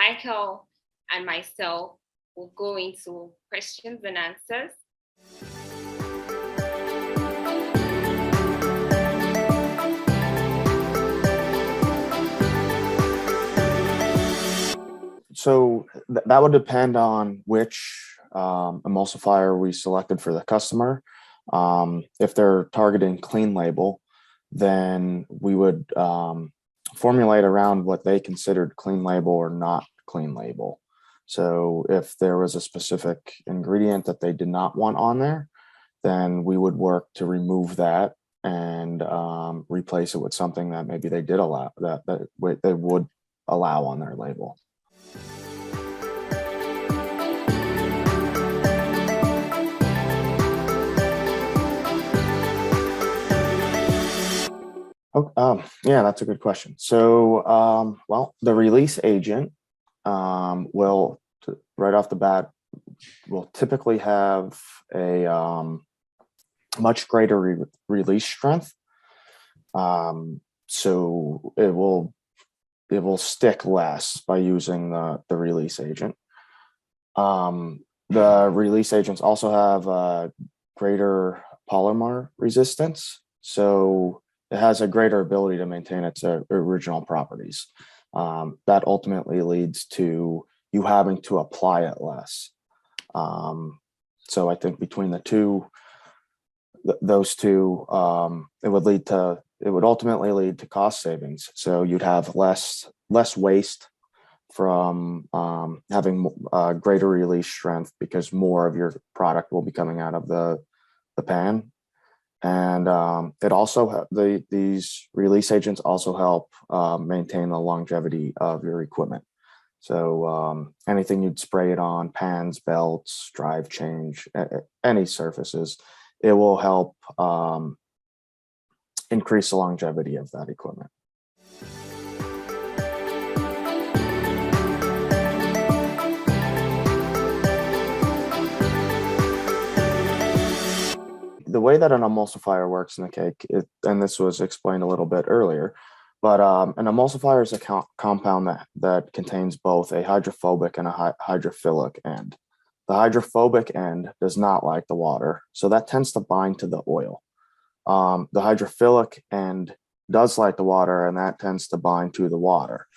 Michael and myself will go into questions and answers. So that would depend on which emulsifier we selected for the customer. If they're targeting clean label, then we would formulate around what they considered clean label or not clean label. So if there was a specific ingredient that they did not want on there, then we would work to remove that and replace it with something that maybe they did allow, that they would allow on their label. Yeah, that's a good question. So, well, the release agent will, right off the bat, will typically have a much greater release strength. So it will stick less by using the release agent. The release agents also have a greater polymer resistance. So it has a greater ability to maintain its original properties. That ultimately leads to you having to apply it less. So I think between the two, those two, it would ultimately lead to cost savings. So you'd have less waste from having greater release strength because more of your product will be coming out of the pan. And it also these release agents also help maintain the longevity of your equipment. So anything you'd spray it on, pans, belts, drive change, any surfaces, it will help increase the longevity of that equipment. The way that an emulsifier works in the cake, and this was explained a little bit earlier, but an emulsifier is a compound that contains both a hydrophobic and a hydrophilic end. The hydrophobic end does not like the water, so that tends to bind to the oil. The hydrophilic end does like the water, and that tends to bind to the water.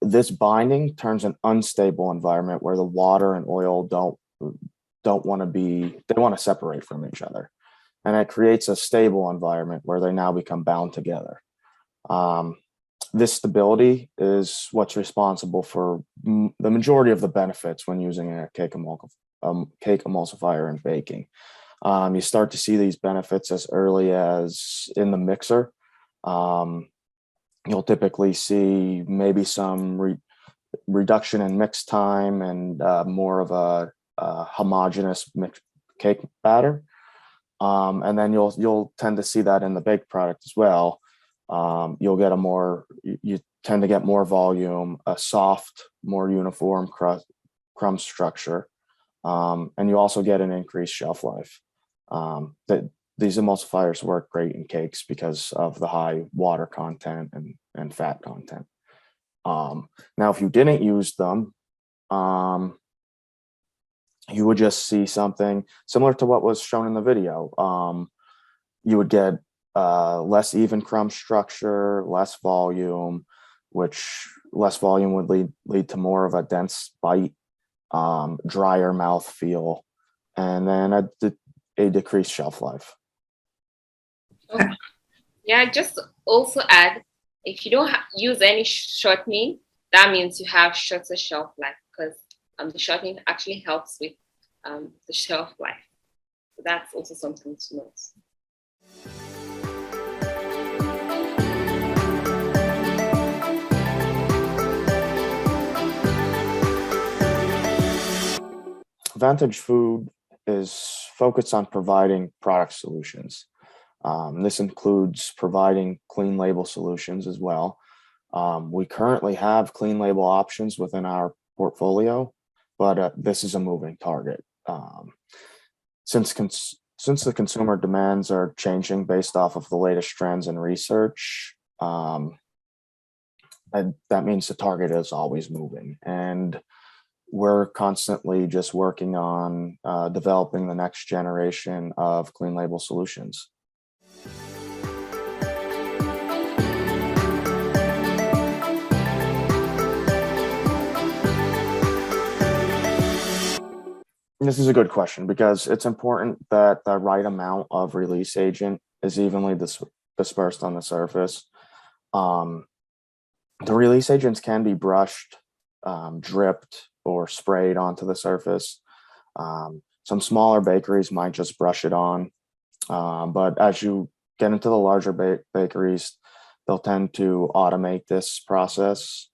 This binding turns an unstable environment where the water and oil don't want to be, they want to separate from each other. And it creates a stable environment where they now become bound together. This stability is what's responsible for the majority of the benefits when using a cake emulsifier in baking. You start to see these benefits as early as in the mixer. You'll typically see maybe some reduction in mix time and more of a homogeneous mixed cake batter, and then you'll tend to see that in the baked product as well. You'll get you tend to get more volume, a soft, more uniform crumb structure, and you also get an increased shelf life. These emulsifiers work great in cakes because of the high water content and fat content. Now, if you didn't use them, you would just see something similar to what was shown in the video. You would get less even crumb structure, less volume, which less volume would lead to more of a dense bite, drier mouth feel, and then a decreased shelf life. Okay. Yeah, just also add, if you don't use any shortening, that means you have shorter shelf life because the shortening actually helps with the shelf life. So that's also something to note. Vantage Food is focused on providing product solutions. This includes providing clean label solutions as well. We currently have clean label options within our portfolio, but this is a moving target. Since the consumer demands are changing based off of the latest trends and research, And that means the target is always moving. And we're constantly just working on developing the next generation of clean label solutions. This is a good question because it's important that the right amount of release agent is evenly dispersed on the surface. Um, the release agents can be brushed, dripped, or sprayed onto the surface. Some smaller bakeries might just brush it on, but as you get into the larger bakeries, they'll tend to automate this process.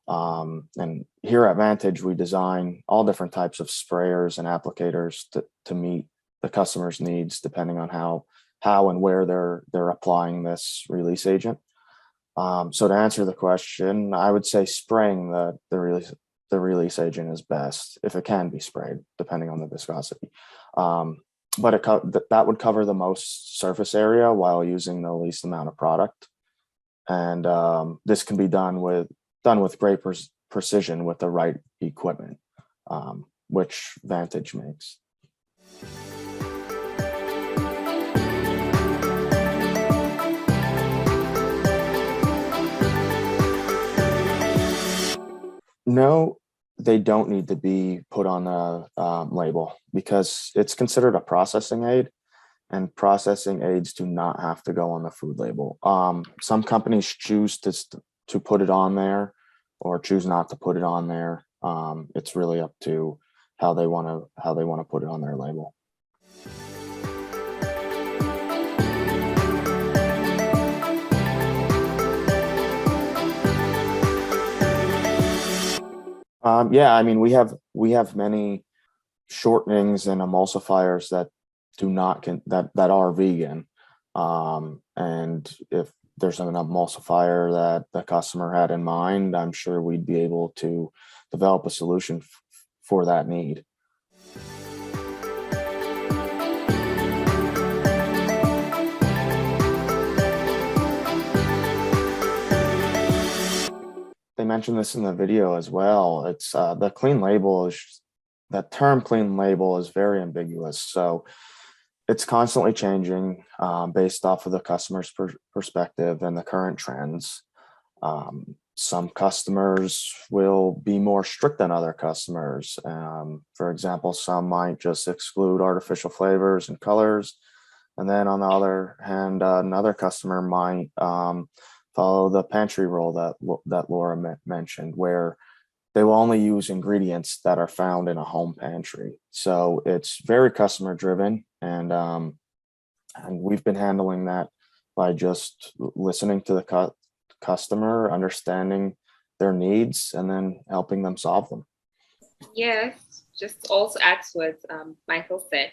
And here at Vantage, we design all different types of sprayers and applicators to meet the customer's needs, depending on how and where they're applying this release agent. So to answer the question, I would say spraying the release agent is best if it can be sprayed, depending on the viscosity. But that would cover the most surface area while using the least amount of product. And this can be done with great precision with the right equipment, which Vantage makes. No, they don't need to be put on the label because it's considered a processing aid, and processing aids do not have to go on the food label. Some companies choose to put it on there or choose not to put it on there. It's really up to how they want to put it on their label. Yeah, I mean, we have many shortenings and emulsifiers that that are vegan. And if there's an emulsifier that the customer had in mind, I'm sure we'd be able to develop a solution for that need. They mentioned this in the video as well. It's the clean label is that term clean label is very ambiguous. So it's constantly changing based off of the customer's perspective and the current trends. Some customers will be more strict than other customers. For example, some might just exclude artificial flavors and colors. And then on the other hand, another customer might follow the pantry rule that Laura mentioned, where they will only use ingredients that are found in a home pantry. So it's very customer driven, and we've been handling that by just listening to the customer, understanding their needs, and then helping them solve them. Yes, just also add to what Michael said.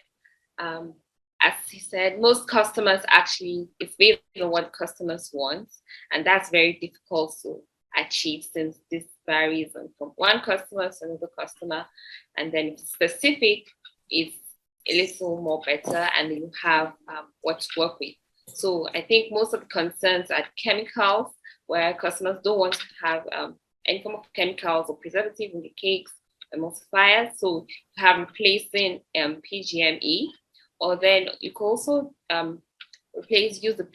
As he said, most customers actually, it's based on what customers want, and that's very difficult to achieve since this varies from one customer to another customer. And then if it's specific, it's a little more better, and you have what to work with. So I think most of the concerns are chemicals, where customers don't want to have any form of chemicals or preservative in the cakes, emulsifiers. So you have replacing PGME, or then you can also use the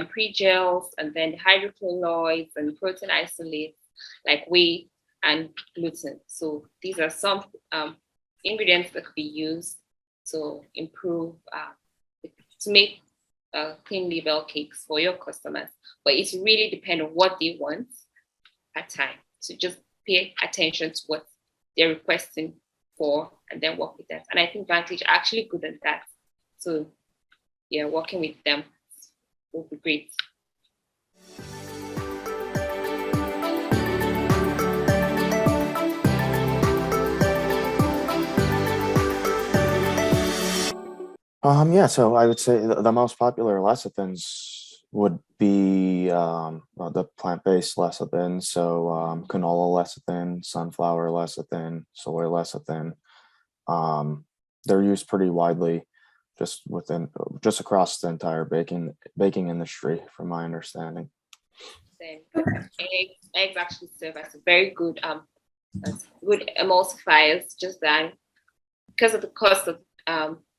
pre-gels and then the hydrocolloids and protein isolates like whey and gluten. So these are some ingredients that could be used to improve, to make clean label cakes for your customers. But it's really depends on what they want at time. So just pay attention to what they're requesting for and then work with that. And I think Vantage are actually good at that. So yeah, working with them will be great. Yeah, so I would say the most popular lecithins would be the plant-based lecithin. So canola lecithin, sunflower lecithin, soy lecithin. They're used pretty widely just across the entire baking industry, from my understanding. Then eggs, eggs actually serve as a very good emulsifiers. Just that because of the cost of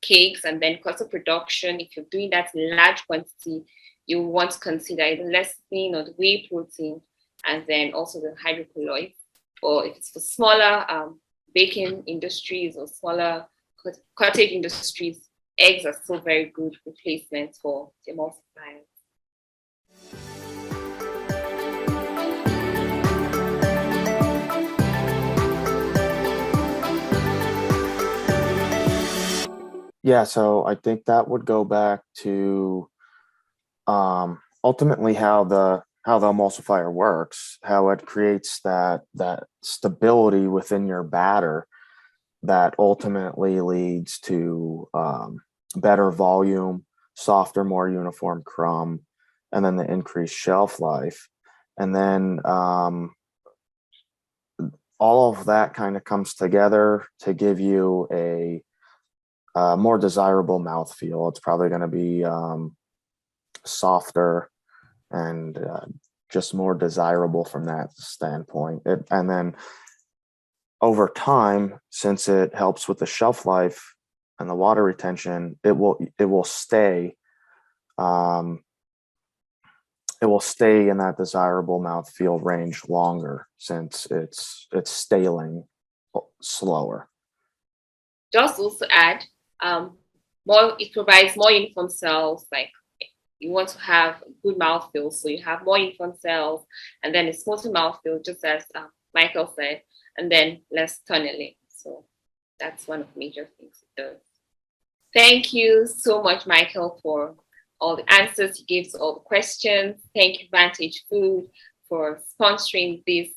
cakes and then cost of production, if you're doing that in large quantity, you want to consider either lecithin or the whey protein, and then also the hydrocolloids. Or if it's for smaller baking industries or smaller cottage industries, eggs are still very good replacements for the emulsifiers. Yeah, so I think that would go back to ultimately how the emulsifier works, how it creates that stability within your batter that ultimately leads to better volume, softer, more uniform crumb, and then the increased shelf life. And then all of that kind of comes together to give you a more desirable mouthfeel. It's probably going to be softer and just more desirable from that standpoint. And then over time, since it helps with the shelf life and the water retention, it will stay. It will stay in that desirable mouthfeel range longer since it's staling slower. Just also add more. It provides more uniform cells. Like you want to have good mouthfeel, so you have more uniform cells, and then a smoother mouthfeel, just as Michael said, and then less tunneling. So that's one of the major things it does. Thank you so much, Michael, for all the answers you gave to all the questions. Thank you, Vantage Food, for sponsoring this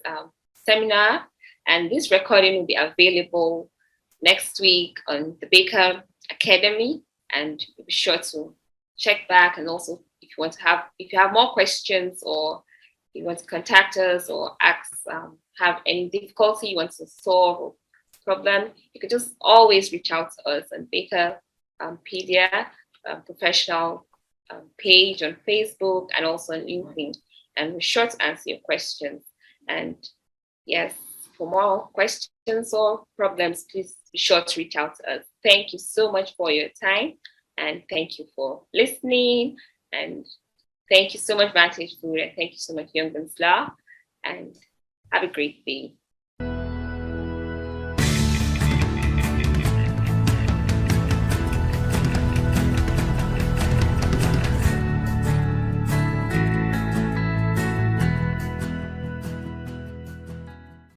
seminar. And this recording will be available next week on the Baker Academy. And be sure to check back. And also, if you have more questions or you want to contact us or ask, have any difficulty you want to solve or problem, you can just always reach out to us on BAKERpedia professional page on Facebook and also on LinkedIn, and we're sure to answer your questions. And yes, for more questions or problems, please be sure to reach out to us. Thank you so much for your time, and thank you for listening, and thank you so much, Vantage Food, and thank you so much, Young and Slaw, and have a great day.